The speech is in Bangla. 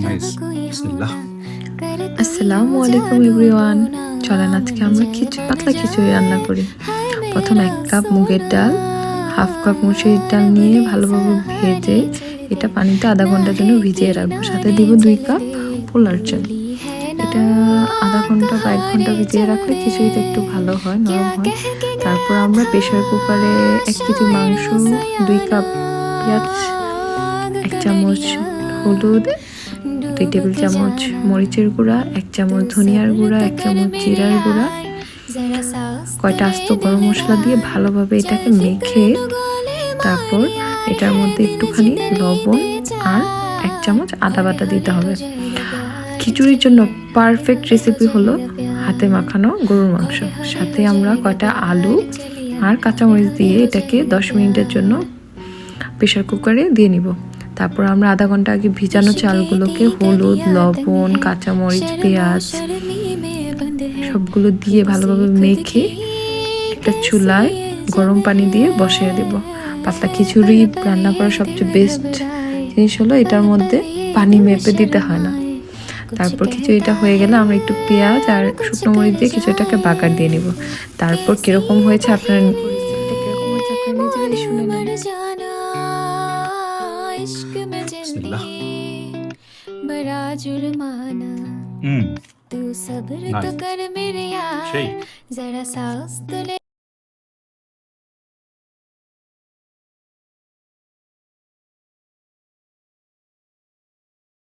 নাইস। বিসমিল্লাহ। আসসালামু আলাইকুম এভরিওয়ান। চলেন আজকে আমরা পাতলা খিচুড়ি রান্না করি। প্রথম 1 কাপ মুগের ডাল, হাফ কাপ মসুরির ডাল নিয়ে ভালোভাবে ভেজে এটা পানিতে আধা ঘন্টার জন্য ভিজিয়ে রাখবো। সাথে দিব 2 কাপ পোলার চাল। এটা আধা ঘন্টা বা 1 ঘন্টা ভিজিয়ে রাখলে খিচুড়িটা একটু ভালো হয়, নরম হয়। তারপর আমরা প্রেসার কুকারে 1 কেজি মাংস, 2 কাপ পেঁয়াজ, 1 চামচ হলুদ, 2 টেবিল চামচ মরিচের গুঁড়া, 1 চামচ ধনিয়ার গুঁড়া, 1 চামচ জিরার গুঁড়া, কয়টা আস্ত গরম মশলা দিয়ে ভালোভাবে এটাকে মেখে তারপর এটার মধ্যে একটুখানি লবণ আর 1 চামচ আদা বাটা দিতে হবে। খিচুড়ির জন্য পারফেক্ট রেসিপি হলো হাতে মাখানো গরুর মাংস। সাথে আমরা কয়টা আলু আর কাঁচামরিচ দিয়ে এটাকে 10 মিনিটের জন্য প্রেসার কুকারে দিয়ে নিব। তারপর আমরা আধা ঘন্টা আগে ভিজানো চালগুলোকে হলুদ, লবণ, কাঁচামরিচ, পেঁয়াজ সবগুলো দিয়ে ভালোভাবে মেখে একটা চুলায় গরম পানি দিয়ে বসিয়ে দেব। পাতলা খিচুড়ি রান্না করার সবচেয়ে বেস্ট জিনিস হলো এটার মধ্যে পানি মেপে দিতে হয় না। তারপর খিচুড়িটা হয়ে গেলে আমরা একটু পেঁয়াজ আর শুকনো মরিচ দিয়ে খিচুড়িটাকে বাগার দিয়ে নিব। তারপর কিরকম হয়েছে আপনারা নিজেরাই শুনে নেন। इश्क में বিসমিল্লাহ। जल्दी बड़ा जुर्माना तू सब्र तो नाइस। कर मेरे यार সেই जरा सांस तो ले